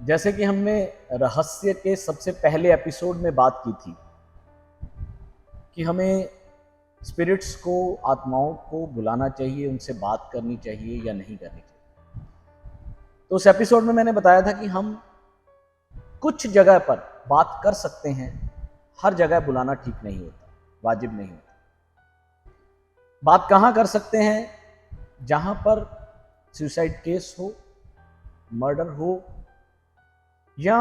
जैसे कि हमने रहस्य के सबसे पहले एपिसोड में बात की थी कि हमें स्पिरिट्स को, आत्माओं को बुलाना चाहिए, उनसे बात करनी चाहिए या नहीं करनी चाहिए। तो उस एपिसोड में मैंने बताया था कि हम कुछ जगह पर बात कर सकते हैं, हर जगह बुलाना ठीक नहीं होता, वाजिब नहीं होता। बात कहाँ कर सकते हैं? जहाँ पर सुसाइड केस हो, मर्डर हो या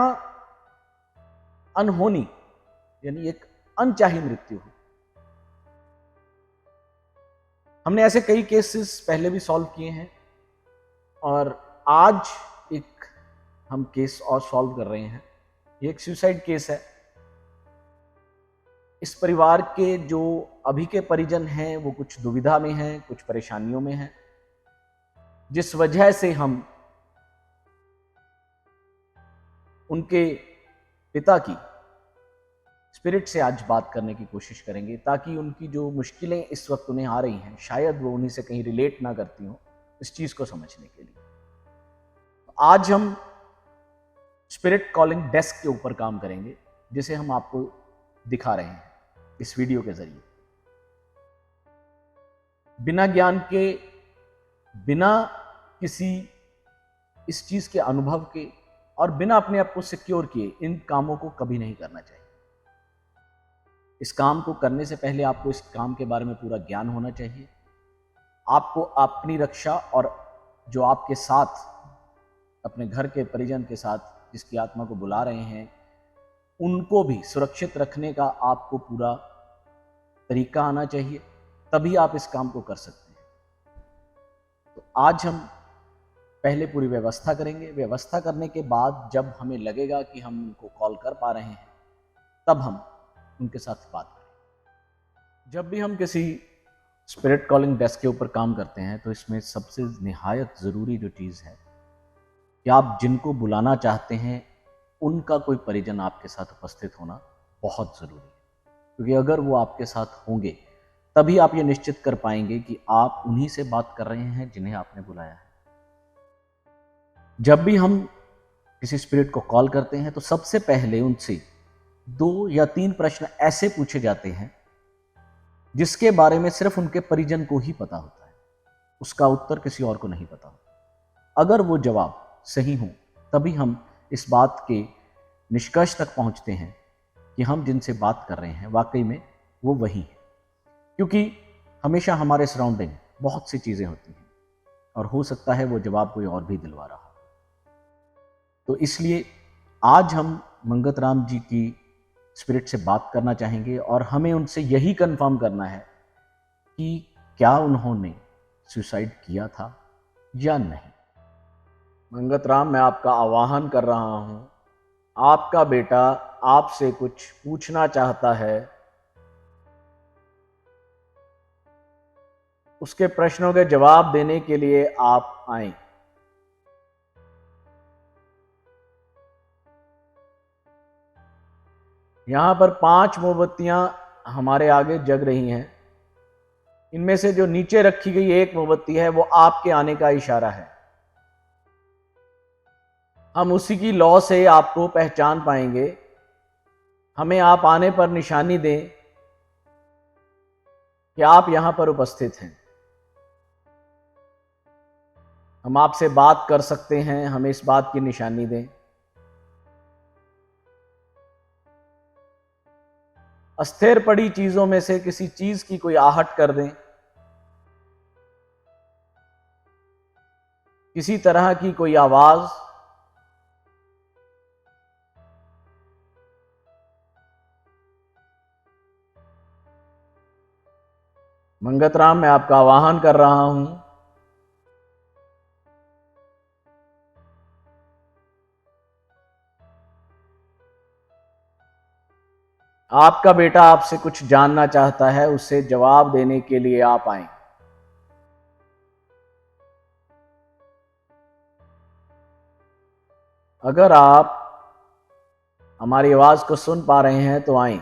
अनहोनी यानी एक अनचाही मृत्यु हो। हमने ऐसे कई केसेस पहले भी सॉल्व किए हैं और आज एक हम केस और सॉल्व कर रहे हैं। ये एक सुसाइड केस है। इस परिवार के जो अभी के परिजन हैं वो कुछ दुविधा में हैं, कुछ परेशानियों में हैं, जिस वजह से हम उनके पिता की स्पिरिट से आज बात करने की कोशिश करेंगे, ताकि उनकी जो मुश्किलें इस वक्त उन्हें आ रही हैं, शायद वो उन्हीं से कहीं रिलेट ना करती हों, इस चीज को समझने के लिए। आज हम स्पिरिट कॉलिंग डेस्क के ऊपर काम करेंगे, जिसे हम आपको दिखा रहे हैं इस वीडियो के जरिए। बिना ज्ञान के, बिना किसी इस चीज के अनुभव के और बिना अपने आप को सिक्योर किए इन कामों को कभी नहीं करना चाहिए। इस काम को करने से पहले आपको इस काम के बारे में पूरा ज्ञान होना चाहिए। आपको अपनी रक्षा और जो आपके साथ, अपने घर के परिजन के साथ जिसकी आत्मा को बुला रहे हैं, उनको भी सुरक्षित रखने का आपको पूरा तरीका आना चाहिए, तभी आप इस काम को कर सकते हैं। तो आज हम पहले पूरी व्यवस्था करेंगे। व्यवस्था करने के बाद जब हमें लगेगा कि हम उनको कॉल कर पा रहे हैं, तब हम उनके साथ बात करेंगे। जब भी हम किसी स्पिरिट कॉलिंग डेस्क के ऊपर काम करते हैं तो इसमें सबसे निहायत ज़रूरी जो चीज़ है कि आप जिनको बुलाना चाहते हैं उनका कोई परिजन आपके साथ उपस्थित होना बहुत ज़रूरी है। क्योंकि अगर वो आपके साथ होंगे तभी आप ये निश्चित कर पाएंगे कि आप उन्हीं से बात कर रहे हैं जिन्हें आपने बुलाया है। जब भी हम किसी स्पिरिट को कॉल करते हैं तो सबसे पहले उनसे 2 या 3 प्रश्न ऐसे पूछे जाते हैं जिसके बारे में सिर्फ उनके परिजन को ही पता होता है, उसका उत्तर किसी और को नहीं पता होता। अगर वो जवाब सही हो तभी हम इस बात के निष्कर्ष तक पहुंचते हैं कि हम जिनसे बात कर रहे हैं वाकई में वो वही है। क्योंकि हमेशा हमारे सराउंडिंग बहुत सी चीज़ें होती हैं और हो सकता है वो जवाब कोई और भी दिलवा रहा। तो इसलिए आज हम मंगत राम जी की स्पिरिट से बात करना चाहेंगे और हमें उनसे यही कंफर्म करना है कि क्या उन्होंने सुसाइड किया था या नहीं। मंगत राम, मैं आपका आवाहन कर रहा हूं। आपका बेटा आपसे कुछ पूछना चाहता है। उसके प्रश्नों के जवाब देने के लिए आप आए। यहां पर 5 मोमबत्तियां हमारे आगे जग रही हैं। इनमें से जो नीचे रखी गई एक मोमबत्ती है वो आपके आने का इशारा है। हम उसी की लौ से आपको पहचान पाएंगे। हमें आप आने पर निशानी दें कि आप यहां पर उपस्थित हैं। हम आपसे बात कर सकते हैं, हमें इस बात की निशानी दें। अस्थिर पड़ी चीजों में से किसी चीज की कोई आहट कर दें, किसी तरह की कोई आवाज। मंगत राम, मैं आपका आवाहन कर रहा हूं। आपका बेटा आपसे कुछ जानना चाहता है, उससे जवाब देने के लिए आप आए। अगर आप हमारी आवाज को सुन पा रहे हैं तो आए।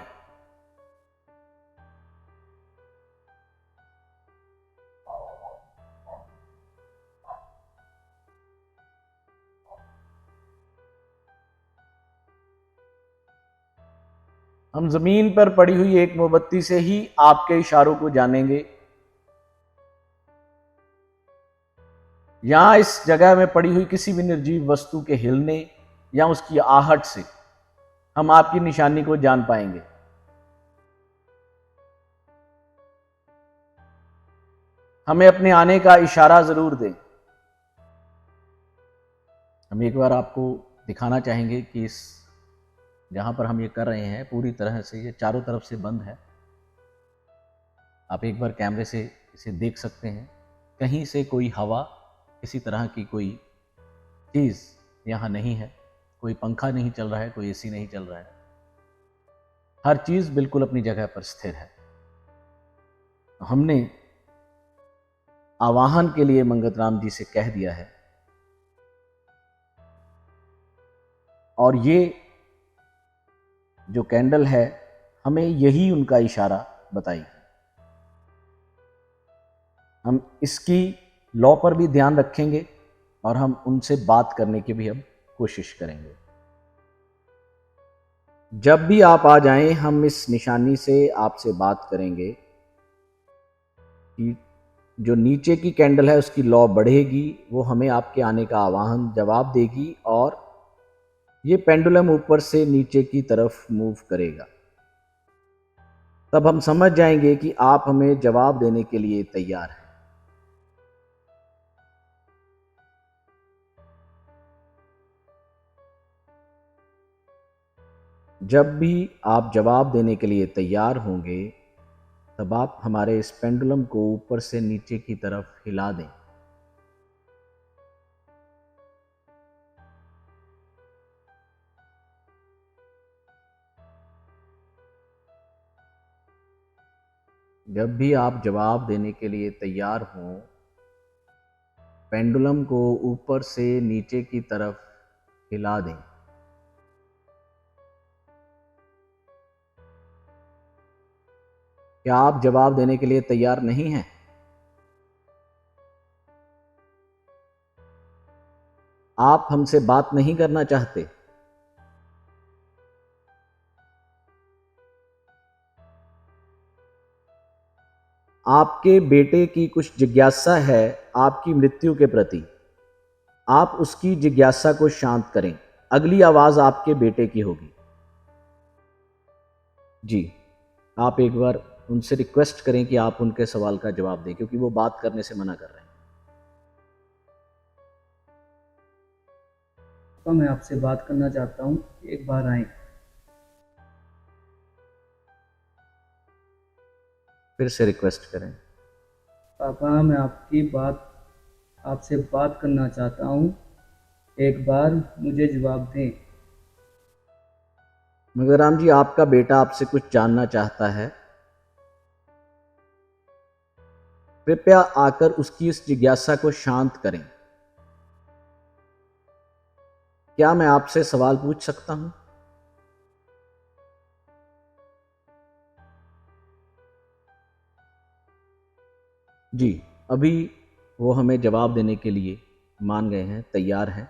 हम जमीन पर पड़ी हुई एक मोमबत्ती से ही आपके इशारों को जानेंगे। यहां इस जगह में पड़ी हुई किसी भी निर्जीव वस्तु के हिलने या उसकी आहट से हम आपकी निशानी को जान पाएंगे। हमें अपने आने का इशारा जरूर दें। हम एक बार आपको दिखाना चाहेंगे कि इस जहां पर हम ये कर रहे हैं पूरी तरह से ये चारों तरफ से बंद है। आप एक बार कैमरे से इसे देख सकते हैं। कहीं से कोई हवा, किसी तरह की कोई चीज यहां नहीं है। कोई पंखा नहीं चल रहा है, कोई एसी नहीं चल रहा है। हर चीज बिल्कुल अपनी जगह पर स्थिर है। हमने आवाहन के लिए मंगतराम जी से कह दिया है और ये जो कैंडल है हमें यही उनका इशारा बताएगी। हम इसकी लॉ पर भी ध्यान रखेंगे और हम उनसे बात करने की भी हम कोशिश करेंगे। जब भी आप आ जाएं हम इस निशानी से आपसे बात करेंगे कि जो नीचे की कैंडल है उसकी लौ बढ़ेगी, वो हमें आपके आने का आवाहन जवाब देगी और ये पेंडुलम ऊपर से नीचे की तरफ मूव करेगा। तब हम समझ जाएंगे कि आप हमें जवाब देने के लिए तैयार हैं। जब भी आप जवाब देने के लिए तैयार होंगे तब आप हमारे इस पेंडुलम को ऊपर से नीचे की तरफ हिला दें। जब भी आप जवाब देने के लिए तैयार हों, पेंडुलम को ऊपर से नीचे की तरफ हिला दें। क्या आप जवाब देने के लिए तैयार नहीं हैं? आप हमसे बात नहीं करना चाहते? आपके बेटे की कुछ जिज्ञासा है आपकी मृत्यु के प्रति। आप उसकी जिज्ञासा को शांत करें। अगली आवाज आपके बेटे की होगी। जी, आप एक बार उनसे रिक्वेस्ट करें कि आप उनके सवाल का जवाब दें क्योंकि वो बात करने से मना कर रहे हैं। पापा मैं आपसे बात करना चाहता हूँ, एक बार आए। फिर से रिक्वेस्ट करें। पापा मैं आपसे बात करना चाहता हूँ, एक बार मुझे जवाब दें। मंगलराम जी, आपका बेटा आपसे कुछ जानना चाहता है। कृपया आकर उसकी इस जिज्ञासा को शांत करें। क्या मैं आपसे सवाल पूछ सकता हूं? जी, अभी वो हमें जवाब देने के लिए मान गए हैं, तैयार हैं।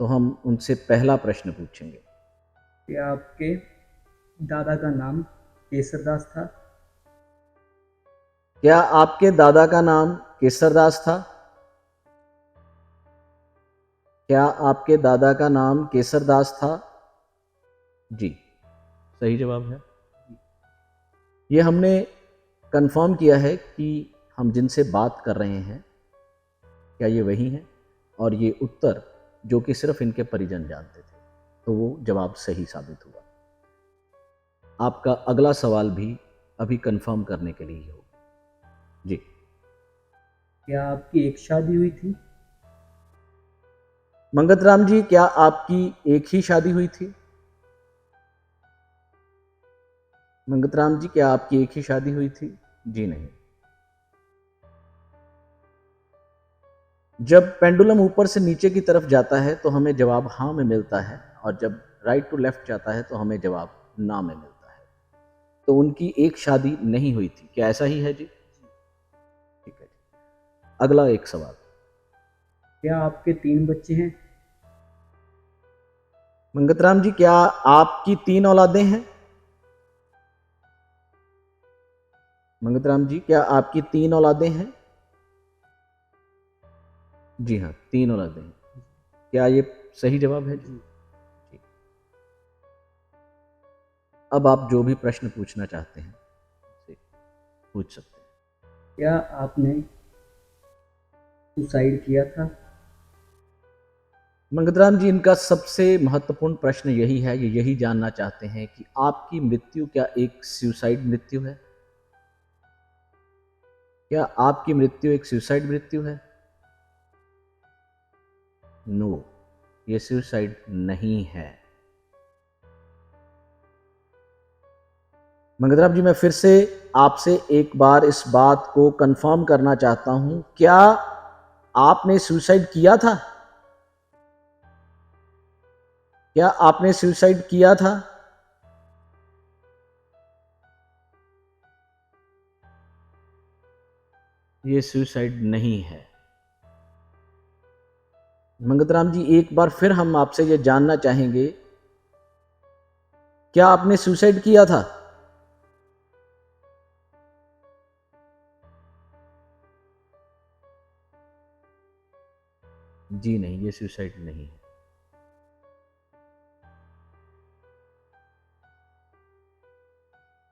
तो हम उनसे पहला प्रश्न पूछेंगे। क्या आपके दादा का नाम केसरदास था? क्या आपके दादा का नाम केसरदास था? क्या आपके दादा का नाम केसरदास था? जी, सही जवाब है। ये हमने कंफर्म किया है कि हम जिनसे बात कर रहे हैं क्या ये वही हैं, और ये उत्तर जो कि सिर्फ इनके परिजन जानते थे, तो वो जवाब सही साबित हुआ। आपका अगला सवाल भी अभी कंफर्म करने के लिए ही होगा। जी, क्या आपकी एक शादी हुई थी? मंगतराम जी, क्या आपकी एक ही शादी हुई थी? मंगतराम जी, क्या आपकी एक ही शादी हुई थी? जी नहीं। जब पेंडुलम ऊपर से नीचे की तरफ जाता है तो हमें जवाब हाँ में मिलता है, और जब राइट टू लेफ्ट जाता है तो हमें जवाब ना में मिलता है। तो उनकी एक शादी नहीं हुई थी, क्या ऐसा ही है जी? ठीक है जी। अगला एक सवाल। क्या आपके 3 बच्चे हैं? मंगतराम जी, क्या आपकी 3 औलादें हैं? मंगतराम जी, क्या आपकी 3 औलादें हैं? जी हाँ, 3 औलादें हैं। क्या ये सही जवाब है? जी। अब आप जो भी प्रश्न पूछना चाहते हैं पूछ सकते हैं। क्या आपने सुसाइड किया था? मंगतराम जी, इनका सबसे महत्वपूर्ण प्रश्न यही है, ये यही जानना चाहते हैं कि आपकी मृत्यु क्या एक सुसाइड मृत्यु है? क्या आपकी मृत्यु एक सुसाइड मृत्यु है? नो, ये सुसाइड नहीं है। मंगतराम जी, मैं फिर से आपसे एक बार इस बात को कंफर्म करना चाहता हूं, क्या आपने सुसाइड किया था? क्या आपने सुसाइड किया था? ये सुसाइड नहीं है। मंगतराम जी, एक बार फिर हम आपसे ये जानना चाहेंगे, क्या आपने सुसाइड किया था? जी नहीं, ये सुसाइड नहीं है।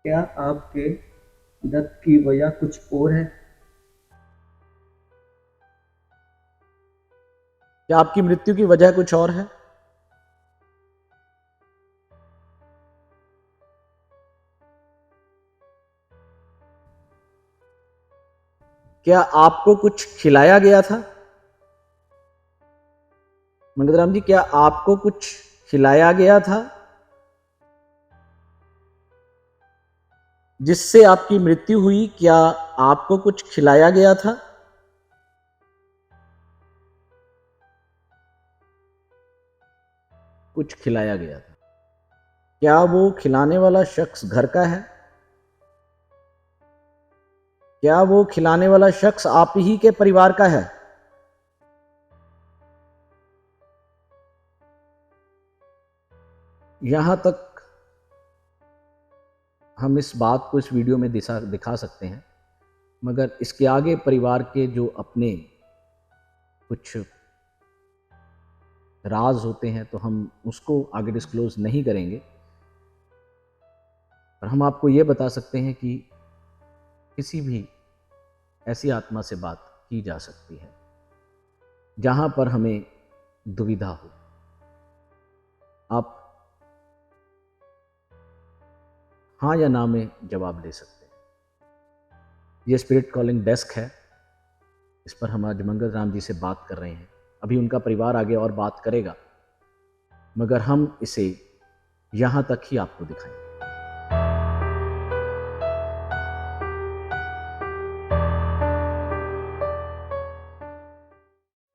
क्या आपके डेथ की वजह कुछ और है? क्या आपकी मृत्यु की वजह कुछ और है? क्या आपको कुछ खिलाया गया था? मंगतराम जी, क्या आपको कुछ खिलाया गया था जिससे आपकी मृत्यु हुई? क्या आपको कुछ खिलाया गया था? कुछ खिलाया गया था। क्या वो खिलाने वाला शख्स घर का है? क्या वो खिलाने वाला शख्स आप ही के परिवार का है? यहां तक हम इस बात को इस वीडियो में दिखा सकते हैं, मगर इसके आगे परिवार के जो अपने कुछ राज होते हैं तो हम उसको आगे डिस्क्लोज नहीं करेंगे। पर हम आपको ये बता सकते हैं कि किसी भी ऐसी आत्मा से बात की जा सकती है जहां पर हमें दुविधा हो। आप हाँ या ना में जवाब दे सकते हैं। ये स्पिरिट कॉलिंग डेस्क है, इस पर हम आज मंगतराम जी से बात कर रहे हैं। अभी उनका परिवार आगे और बात करेगा, मगर हम इसे यहां तक ही आपको दिखाएंगे।